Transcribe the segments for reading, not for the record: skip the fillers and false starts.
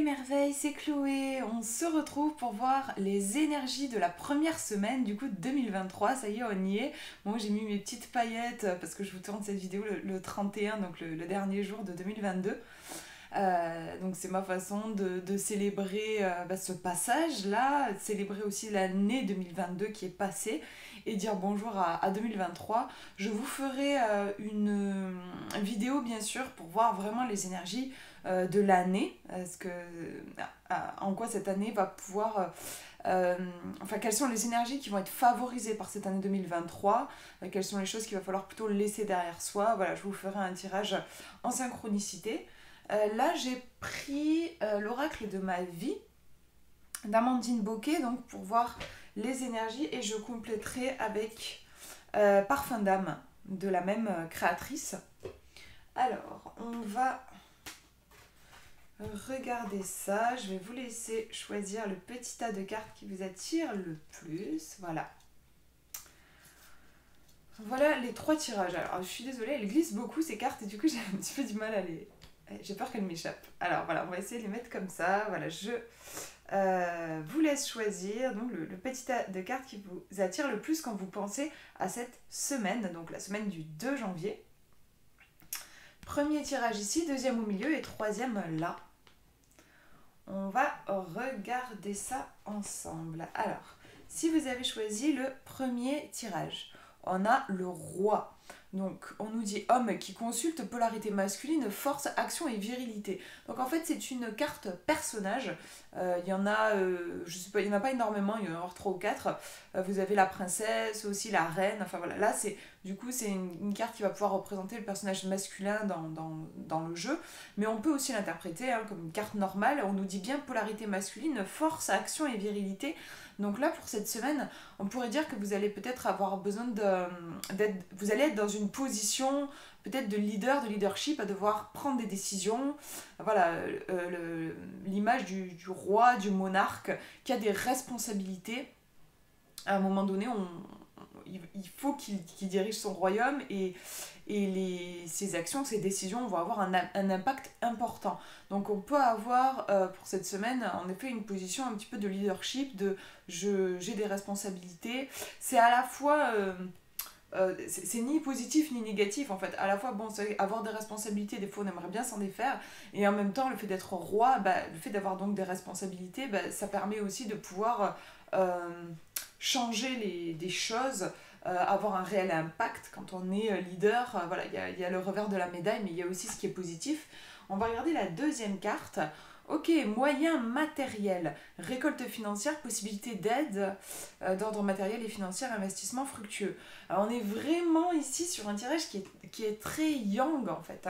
merveilles, c'est Chloé. On se retrouve pour voir les énergies de la première semaine du coup de 2023. Ça y est, on y est. Moi, j'ai mis mes petites paillettes parce que je vous tourne cette vidéo le 31, donc le dernier jour de 2022. Donc c'est ma façon de célébrer ce passage-là, de célébrer aussi l'année 2022 qui est passée et dire bonjour à 2023. Je vous ferai une vidéo bien sûr pour voir vraiment les énergies de l'année, en quoi cette année va pouvoir... enfin, quelles sont les énergies qui vont être favorisées par cette année 2023, quelles sont les choses qu'il va falloir plutôt laisser derrière soi. Voilà, je vous ferai un tirage en synchronicité. Là, j'ai pris l'oracle de ma vie d'Amandine Bocquet, donc pour voir les énergies, et je compléterai avec Parfum d'âme de la même créatrice. Alors, on va regarder ça. Je vais vous laisser choisir le petit tas de cartes qui vous attire le plus. Voilà. Voilà les 3 tirages. Alors, je suis désolée, elles glissent beaucoup ces cartes et du coup, j'ai un petit peu du mal à les... J'ai peur qu'elles m'échappent. Alors voilà, on va essayer de les mettre comme ça. Voilà, je vous laisse choisir donc le petit tas de cartes qui vous attire le plus quand vous pensez à cette semaine, donc la semaine du 2 janvier. Premier tirage ici, deuxième au milieu et troisième là. On va regarder ça ensemble. Alors, si vous avez choisi le premier tirage, on a le roi. Donc, on nous dit homme qui consulte polarité masculine, force, action et virilité. Donc, en fait, c'est une carte personnage. Il y en a, je sais pas, il y en a pas énormément, il y en a 3 ou 4. Vous avez la princesse, aussi la reine. Enfin voilà, là, c'est une carte qui va pouvoir représenter le personnage masculin dans le jeu. Mais on peut aussi l'interpréter comme une carte normale. On nous dit bien polarité masculine, force, action et virilité. Donc là, pour cette semaine, on pourrait dire que vous allez peut-être avoir besoin vous allez être dans une position peut-être de leader, de leadership, à devoir prendre des décisions. Voilà, l'image du roi, du monarque, qui a des responsabilités. À un moment donné, il faut qu'il dirige son royaume et ses actions, ses décisions vont avoir un impact important. Donc on peut avoir pour cette semaine en effet une position un petit peu de leadership, j'ai des responsabilités. C'est à la fois... c'est ni positif ni négatif en fait. À la fois, bon, avoir des responsabilités, des fois on aimerait bien s'en défaire, et en même temps, le fait d'être roi, le fait d'avoir donc des responsabilités, ça permet aussi de pouvoir changer des choses, avoir un réel impact quand on est leader. Voilà, il y a le revers de la médaille, mais il y a aussi ce qui est positif. On va regarder la deuxième carte. Ok, moyens matériels, récolte financière, possibilité d'aide d'ordre matériel et financier, investissement fructueux. Alors on est vraiment ici sur un tirage qui est très yang en fait.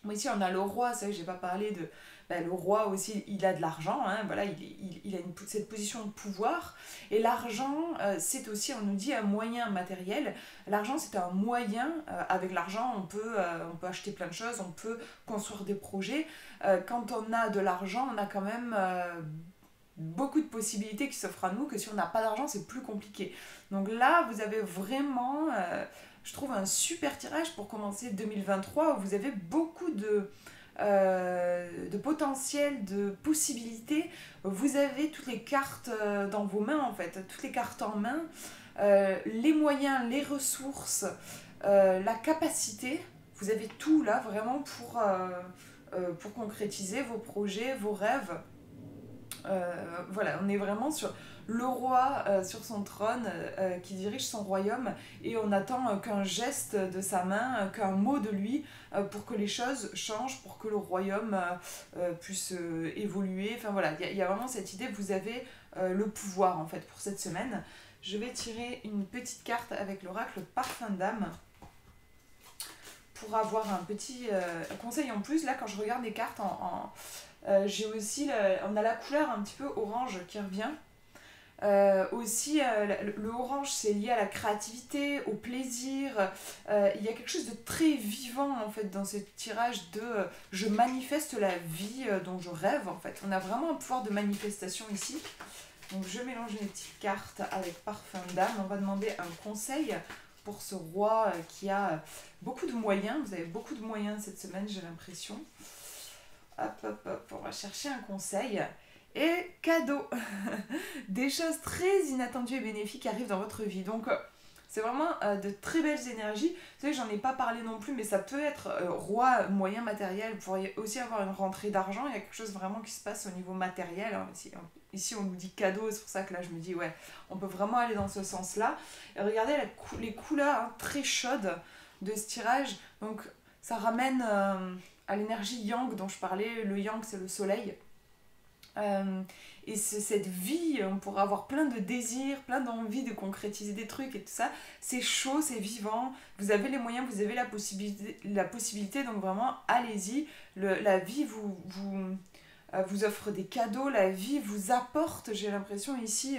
Bon, ici on a le roi, c'est vrai que j'ai pas parlé de... le roi aussi, il a de l'argent, voilà, il a cette position de pouvoir. Et l'argent, c'est aussi, on nous dit, un moyen matériel. L'argent, c'est un moyen. Avec l'argent, on peut acheter plein de choses, on peut construire des projets. Quand on a de l'argent, on a quand même beaucoup de possibilités qui s'offrent à nous, que si on n'a pas d'argent, c'est plus compliqué. Donc là, vous avez vraiment... je trouve un super tirage pour commencer 2023 où vous avez beaucoup de potentiel, de possibilités. Vous avez toutes les cartes dans vos mains en fait, toutes les cartes en main, les moyens, les ressources, la capacité. Vous avez tout là vraiment pour concrétiser vos projets, vos rêves. Voilà, on est vraiment sur le roi sur son trône qui dirige son royaume, et on attend qu'un geste de sa main, qu'un mot de lui pour que les choses changent, pour que le royaume puisse évoluer. Enfin voilà, il y a vraiment cette idée, vous avez le pouvoir en fait pour cette semaine. Je vais tirer une petite carte avec l'oracle Parfum d'âme pour avoir un petit conseil en plus. Là, quand je regarde les cartes j'ai aussi, on a la couleur un petit peu orange qui revient. Aussi, le orange, c'est lié à la créativité, au plaisir. Il y a quelque chose de très vivant en fait dans ce tirage de je manifeste la vie dont je rêve en fait. On a vraiment un pouvoir de manifestation ici. Donc je mélange mes petites cartes avec Parfum d'âme. On va demander un conseil pour ce roi qui a beaucoup de moyens. Vous avez beaucoup de moyens cette semaine, j'ai l'impression. Hop, hop, hop, on va chercher un conseil. Et cadeau. Des choses très inattendues et bénéfiques arrivent dans votre vie. Donc, c'est vraiment de très belles énergies. Vous savez, j'en ai pas parlé non plus, mais ça peut être roi, moyen matériel. Vous pourriez aussi avoir une rentrée d'argent. Il y a quelque chose vraiment qui se passe au niveau matériel. Hein. Ici, on nous dit cadeau, c'est pour ça que là, je me dis, ouais, on peut vraiment aller dans ce sens-là. Et regardez les couleurs hein, très chaudes de ce tirage. Donc, ça ramène à l'énergie yang dont je parlais. Le yang, c'est le soleil. Et cette vie, on pourrait avoir plein de désirs, plein d'envies de concrétiser des trucs et tout ça. C'est chaud, c'est vivant. Vous avez les moyens, vous avez la possibilité donc vraiment, allez-y. La vie vous offre des cadeaux, la vie vous apporte, j'ai l'impression ici,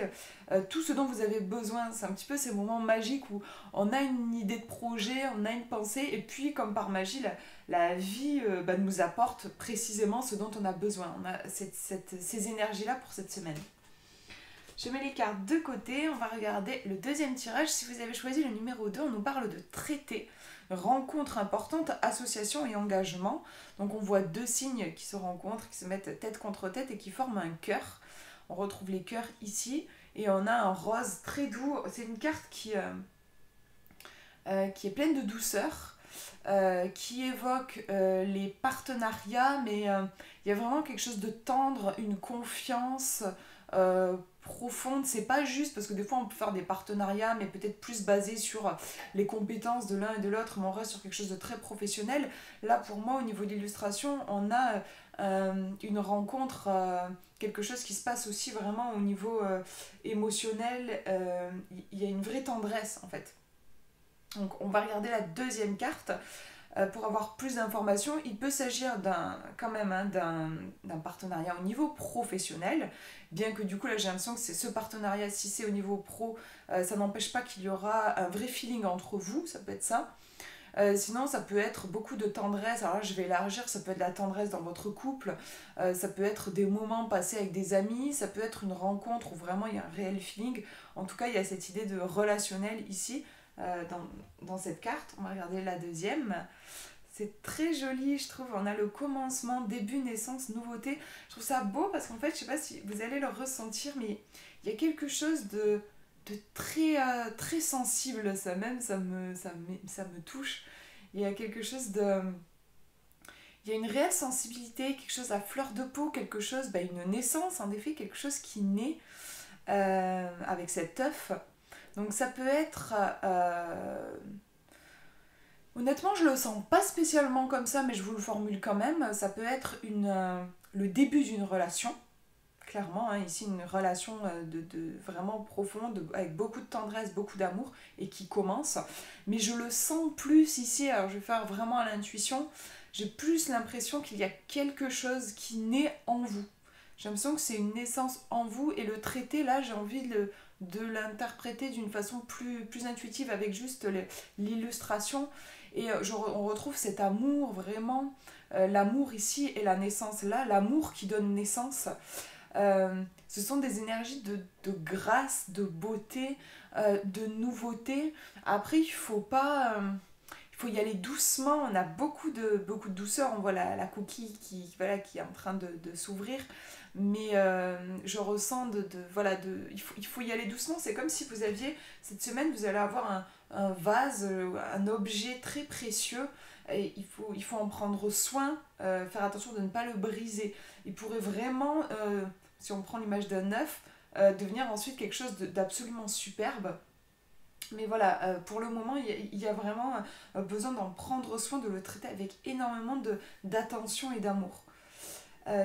tout ce dont vous avez besoin. C'est un petit peu ces moments magiques où on a une idée de projet, on a une pensée, et puis comme par magie, la vie nous apporte précisément ce dont on a besoin. On a ces énergies-là pour cette semaine. Je mets les cartes de côté, on va regarder le deuxième tirage. Si vous avez choisi le numéro 2, on nous parle de traité, rencontre importante, association et engagement. Donc on voit deux signes qui se rencontrent, qui se mettent tête contre tête et qui forment un cœur. On retrouve les cœurs ici et on a un rose très doux. C'est une carte qui est pleine de douceur, qui évoque les partenariats, mais il y a vraiment quelque chose de tendre, une confiance profonde. C'est pas juste parce que des fois on peut faire des partenariats mais peut-être plus basés sur les compétences de l'un et de l'autre, mais on reste sur quelque chose de très professionnel. Là pour moi au niveau de l'illustration on a une rencontre, quelque chose qui se passe aussi vraiment au niveau émotionnel. Il y a une vraie tendresse en fait. Donc on va regarder la deuxième carte. Pour avoir plus d'informations, il peut s'agir quand même d'un partenariat au niveau professionnel, bien que du coup là j'ai l'impression que c'est ce partenariat, si c'est au niveau pro, ça n'empêche pas qu'il y aura un vrai feeling entre vous, ça peut être ça. Sinon ça peut être beaucoup de tendresse, alors là je vais élargir, ça peut être de la tendresse dans votre couple, ça peut être des moments passés avec des amis, ça peut être une rencontre où vraiment il y a un réel feeling. En tout cas il y a cette idée de relationnel ici. Dans cette carte, on va regarder la deuxième. C'est très joli, je trouve. On a le commencement, début, naissance, nouveauté. Je trouve ça beau parce qu'en fait, je sais pas si vous allez le ressentir, mais il y a quelque chose de très, très sensible. Ça me touche. Il y a quelque chose de... Il y a une réelle sensibilité, quelque chose à fleur de peau, quelque chose, une naissance, en effet, quelque chose qui naît avec cet œuf. Donc ça peut être... Honnêtement, je le sens pas spécialement comme ça, mais je vous le formule quand même. Ça peut être le début d'une relation, clairement. Hein, ici, une relation de vraiment profonde, avec beaucoup de tendresse, beaucoup d'amour, et qui commence. Mais je le sens plus ici, alors je vais faire vraiment à l'intuition, j'ai plus l'impression qu'il y a quelque chose qui naît en vous. J'ai l'impression que c'est une naissance en vous, et le traité, là, j'ai envie de l'interpréter d'une façon plus intuitive avec juste l'illustration. Et on retrouve cet amour vraiment, l'amour ici et la naissance là, l'amour qui donne naissance. Ce sont des énergies de grâce, de beauté, de nouveauté. Après, il faut y aller doucement, on a beaucoup de douceur, on voit la coquille qui est en train de s'ouvrir, mais je ressens il faut y aller doucement. C'est comme si vous aviez, cette semaine, vous allez avoir un vase, un objet très précieux, et il faut en prendre soin, faire attention de ne pas le briser. Il pourrait vraiment, si on prend l'image d'un œuf, devenir ensuite quelque chose d'absolument superbe. Mais voilà, pour le moment, il y a vraiment besoin d'en prendre soin, de le traiter avec énormément d'attention et d'amour.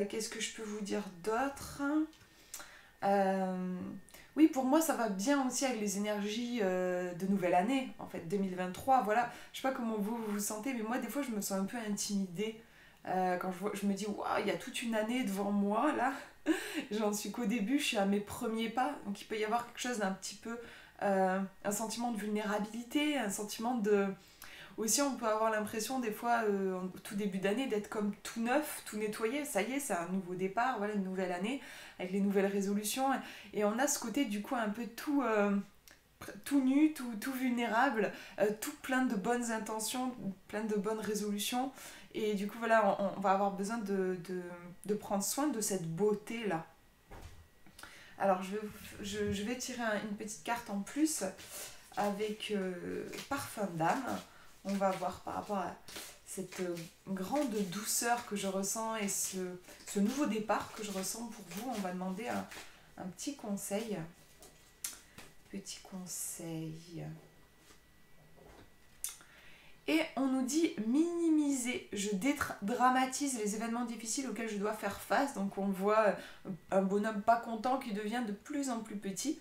Qu'est-ce que je peux vous dire d'autre ? Oui, pour moi, ça va bien aussi avec les énergies de nouvelle année, en fait, 2023. Voilà, je sais pas comment vous vous sentez, mais moi, des fois, je me sens un peu intimidée. Quand je me dis, waouh, il y a toute une année devant moi, là. J'en suis qu'au début, je suis à mes premiers pas. Donc, il peut y avoir quelque chose d'un petit peu... un sentiment de vulnérabilité, un sentiment de... Aussi, on peut avoir l'impression, des fois, en tout début d'année, d'être comme tout neuf, tout nettoyé. Ça y est, c'est un nouveau départ, voilà, une nouvelle année, avec les nouvelles résolutions. Et on a ce côté, du coup, un peu tout nu, tout vulnérable, tout plein de bonnes intentions, plein de bonnes résolutions. Et du coup, voilà, on va avoir besoin de prendre soin de cette beauté-là. Alors, je vais tirer une petite carte en plus avec Parfum d'âme. On va voir par rapport à cette grande douceur que je ressens et ce nouveau départ que je ressens pour vous. On va demander un petit conseil. Petit conseil. Et on nous dit minimiser. Je dédramatise les événements difficiles auxquels je dois faire face. Donc on voit un bonhomme pas content qui devient de plus en plus petit.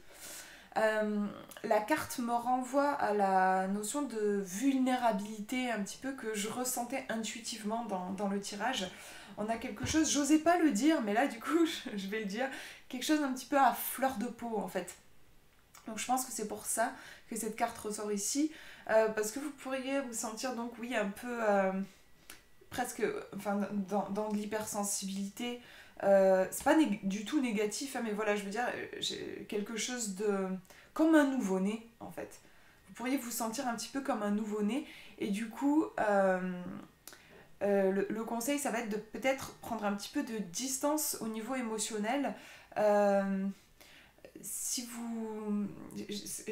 La carte me renvoie à la notion de vulnérabilité un petit peu que je ressentais intuitivement dans le tirage. On a quelque chose, j'osais pas le dire, mais là du coup je vais le dire, quelque chose un petit peu à fleur de peau en fait. Donc je pense que c'est pour ça que cette carte ressort ici, parce que vous pourriez vous sentir donc oui un peu presque enfin, dans de l'hypersensibilité. C'est pas du tout négatif, hein, mais voilà, je veux dire, j'ai quelque chose de... comme un nouveau-né, en fait. Vous pourriez vous sentir un petit peu comme un nouveau-né, et du coup, le conseil, ça va être de peut-être prendre un petit peu de distance au niveau émotionnel. Si vous...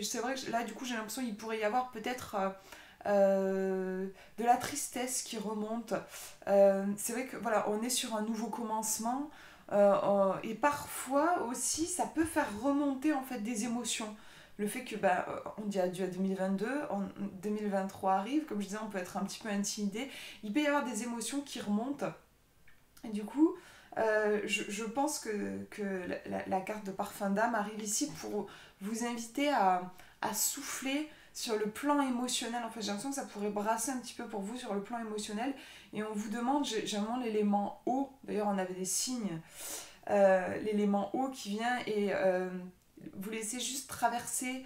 C'est vrai que là, du coup, j'ai l'impression qu'il pourrait y avoir peut-être... de la tristesse qui remonte. C'est vrai que voilà, on est sur un nouveau commencement et parfois aussi ça peut faire remonter en fait des émotions. Le fait que on dit adieu à 2022, 2023 arrive, comme je disais, on peut être un petit peu intimidé. Il peut y avoir des émotions qui remontent. Et du coup, je pense que la carte de Parfum d'âme arrive ici pour vous inviter à souffler sur le plan émotionnel. En fait, j'ai l'impression que ça pourrait brasser un petit peu pour vous sur le plan émotionnel. Et on vous demande, j'ai vraiment l'élément eau. D'ailleurs, on avait des signes. L'élément eau qui vient et vous laissez juste traverser.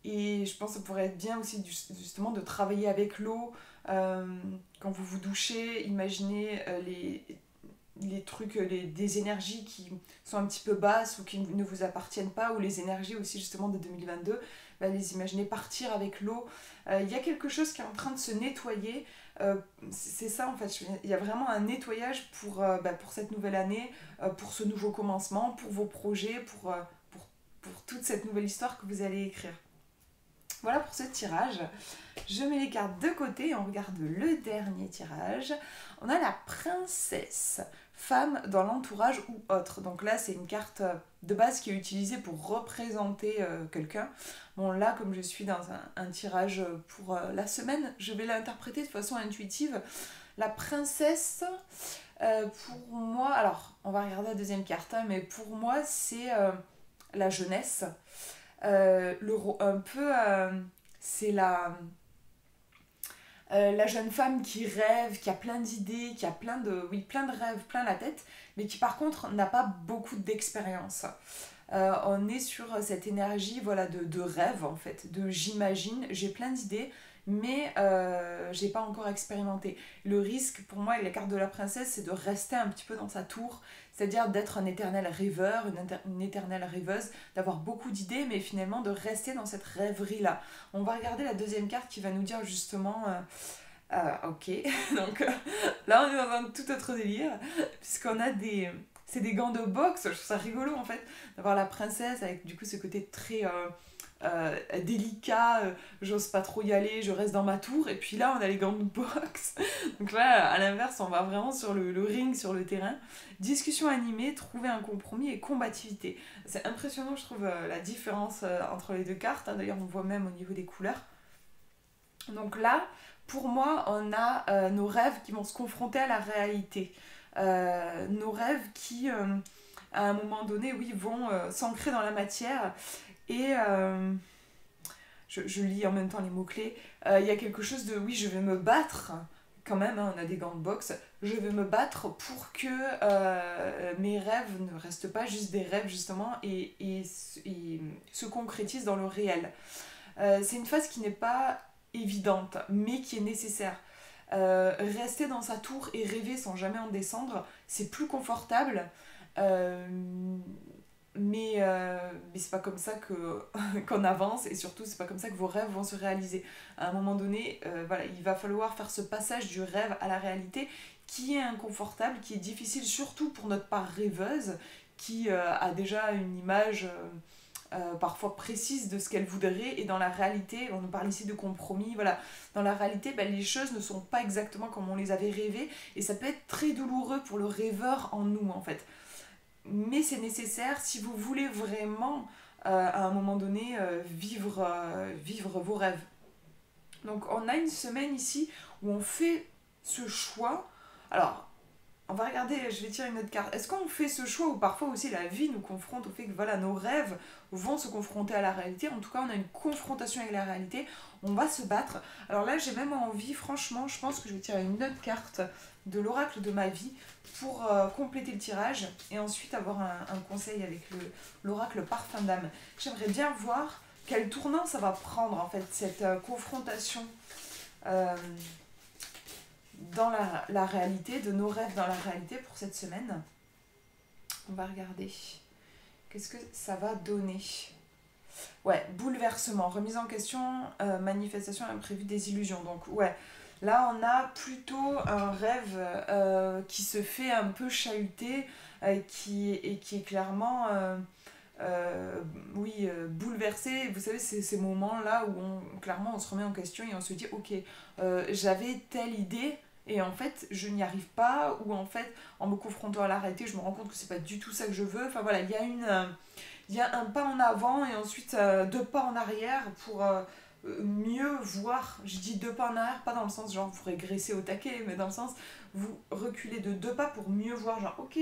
Et je pense que ça pourrait être bien aussi justement de travailler avec l'eau. Quand vous vous douchez, imaginez les trucs, des énergies qui sont un petit peu basses ou qui ne vous appartiennent pas, ou les énergies aussi justement de 2022, les imaginer partir avec l'eau. Il y a quelque chose qui est en train de se nettoyer. C'est ça en fait, il y a vraiment un nettoyage pour cette nouvelle année, pour ce nouveau commencement, pour vos projets, pour toute cette nouvelle histoire que vous allez écrire. Voilà pour ce tirage. Je mets les cartes de côté et on regarde le dernier tirage. On a la princesse, femme dans l'entourage ou autre. Donc là, c'est une carte de base qui est utilisée pour représenter quelqu'un. Bon, là, comme je suis dans un tirage pour la semaine, je vais l'interpréter de façon intuitive. La princesse, pour moi... Alors, on va regarder la deuxième carte, hein, mais pour moi, c'est la jeunesse. Un peu... c'est la jeune femme qui rêve, qui a plein d'idées, qui a plein de rêves, plein la tête, mais qui par contre n'a pas beaucoup d'expérience. On est sur cette énergie voilà, de rêve en fait, de j'imagine, j'ai plein d'idées, mais j'ai pas encore expérimenté. Le risque pour moi avec la carte de la princesse, c'est de rester un petit peu dans sa tour, c'est-à-dire d'être un éternel rêveur, une éternelle rêveuse, d'avoir beaucoup d'idées, mais finalement de rester dans cette rêverie-là. On va regarder la deuxième carte qui va nous dire justement... ok, donc là on est dans un tout autre délire, puisqu'on a c'est des gants de boxe. Je trouve ça rigolo en fait, d'avoir la princesse avec du coup ce côté très délicat, j'ose pas trop y aller, je reste dans ma tour, et puis là on a les gants de boxe. Donc là à l'inverse, on va vraiment sur le ring, sur le terrain. Discussion animée, trouver un compromis et combativité. C'est impressionnant, je trouve, la différence entre les deux cartes, hein. D'ailleurs on voit même au niveau des couleurs. Donc là, pour moi, on a nos rêves qui vont se confronter à la réalité. Nos rêves qui, à un moment donné, oui, vont s'ancrer dans la matière. Et je lis en même temps les mots-clés. Il y a quelque chose de, oui, je vais me battre, quand même, hein, on a des gants de boxe. Je vais me battre pour que mes rêves ne restent pas juste des rêves, justement, et se concrétisent dans le réel. C'est une phase qui n'est pas évidente, mais qui est nécessaire. Rester dans sa tour et rêver sans jamais en descendre, c'est plus confortable, mais c'est pas comme ça qu'on avance, et surtout c'est pas comme ça que vos rêves vont se réaliser. À un moment donné, voilà, il va falloir faire ce passage du rêve à la réalité qui est inconfortable, qui est difficile surtout pour notre part rêveuse, qui a déjà une image parfois précise de ce qu'elle voudrait, et dans la réalité, on nous parle ici de compromis, voilà, dans la réalité, les choses ne sont pas exactement comme on les avait rêvées, et ça peut être très douloureux pour le rêveur en nous en fait. Mais c'est nécessaire si vous voulez vraiment à un moment donné vivre vos rêves. Donc on a une semaine ici où on fait ce choix. Alors, on va regarder, je vais tirer une autre carte. Est-ce qu'on fait ce choix, ou parfois aussi la vie nous confronte au fait que voilà, nos rêves vont se confronter à la réalité. En tout cas, on a une confrontation avec la réalité. On va se battre. Alors là, j'ai même envie, franchement, je pense que je vais tirer une autre carte de l'oracle de ma vie pour compléter le tirage et ensuite avoir un conseil avec l'oracle parfum d'âme. J'aimerais bien voir quel tournant ça va prendre en fait, cette confrontation dans la réalité, de nos rêves dans la réalité pour cette semaine. On va regarder. Qu'est-ce que ça va donner ? Ouais, bouleversement, remise en question, manifestation imprévue, désillusion. Donc ouais, là on a plutôt un rêve qui se fait un peu chahuter, qui est clairement bouleversé. Vous savez, c'est ces moments-là où clairement on se remet en question et on se dit ok, j'avais telle idée, et en fait je n'y arrive pas, ou en fait en me confrontant à la réalité je me rends compte que c'est pas du tout ça que je veux. Enfin voilà, il y a un pas en avant et ensuite deux pas en arrière pour mieux voir. Je dis deux pas en arrière, pas dans le sens genre vous régressez au taquet, mais dans le sens vous reculez de deux pas pour mieux voir, genre ok,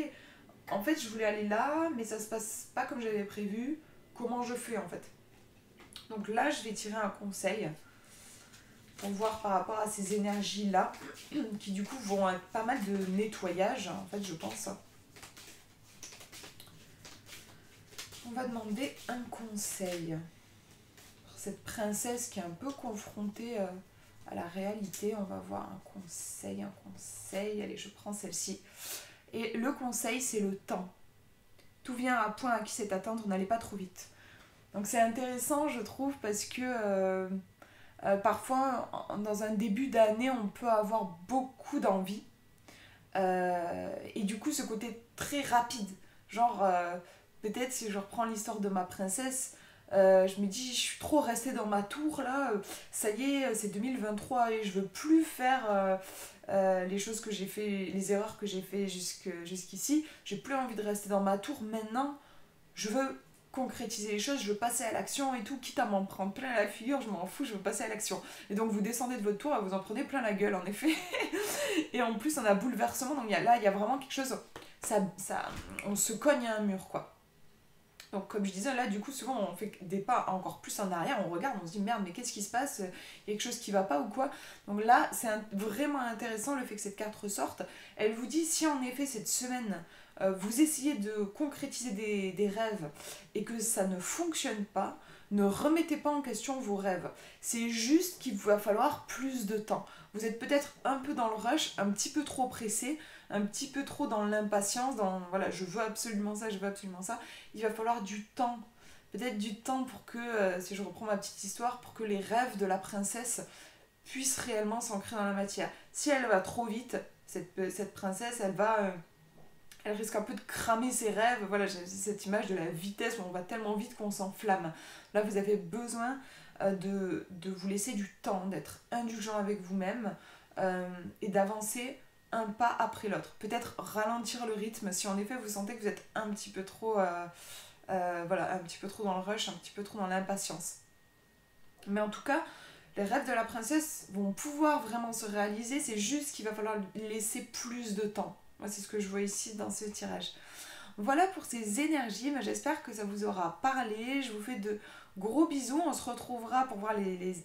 en fait je voulais aller là mais ça se passe pas comme j'avais prévu, comment je fais en fait. Donc là je vais tirer un conseil pour voir par rapport à ces énergies là qui du coup vont être pas mal de nettoyage en fait, je pense. On va demander un conseil pour cette princesse qui est un peu confrontée à la réalité. On va voir un conseil. Allez, je prends celle-ci. Et le conseil, c'est le temps. Tout vient à point à qui sait attendre, n'allez pas trop vite. Donc c'est intéressant, je trouve, parce que parfois, dans un début d'année, on peut avoir beaucoup d'envie. Et du coup, ce côté très rapide, genre... peut-être si je reprends l'histoire de ma princesse, je me dis, je suis trop restée dans ma tour là, ça y est, c'est 2023 et je veux plus faire les choses que j'ai fait, les erreurs que j'ai fait jusqu'ici. J'ai plus envie de rester dans ma tour. Maintenant, je veux concrétiser les choses, je veux passer à l'action et tout, quitte à m'en prendre plein la figure, je m'en fous, je veux passer à l'action. Et donc vous descendez de votre tour et vous en prenez plein la gueule en effet. Et en plus on a bouleversement, donc il y a vraiment quelque chose, on se cogne à un mur quoi. Donc comme je disais, là du coup souvent on fait des pas encore plus en arrière, on regarde, on se dit merde mais qu'est-ce qui se passe, il y a quelque chose qui va pas ou quoi. Donc là c'est vraiment intéressant le fait que cette carte ressorte. Elle vous dit si en effet cette semaine vous essayez de concrétiser des rêves et que ça ne fonctionne pas, ne remettez pas en question vos rêves. C'est juste qu'il va falloir plus de temps. Vous êtes peut-être un peu dans le rush, un petit peu trop pressé, un petit peu trop dans l'impatience, dans voilà, je veux absolument ça, je veux absolument ça. Il va falloir du temps. Peut-être du temps pour que, si je reprends ma petite histoire, pour que les rêves de la princesse puissent réellement s'ancrer dans la matière. Si elle va trop vite, cette princesse, elle risque un peu de cramer ses rêves. Voilà, j'ai cette image de la vitesse où on va tellement vite qu'on s'enflamme. Là, vous avez besoin de vous laisser du temps, d'être indulgent avec vous-même et d'avancer un pas après l'autre. Peut-être ralentir le rythme si en effet vous sentez que vous êtes un petit peu trop, un petit peu trop dans le rush, un petit peu trop dans l'impatience. Mais en tout cas, les rêves de la princesse vont pouvoir vraiment se réaliser, c'est juste qu'il va falloir laisser plus de temps. Moi, c'est ce que je vois ici dans ce tirage. Voilà pour ces énergies, mais j'espère que ça vous aura parlé. Je vous fais de gros bisous. On se retrouvera pour voir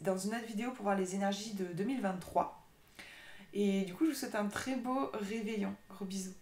dans une autre vidéo pour voir les énergies de 2023. Et du coup, je vous souhaite un très beau réveillon. Gros bisous.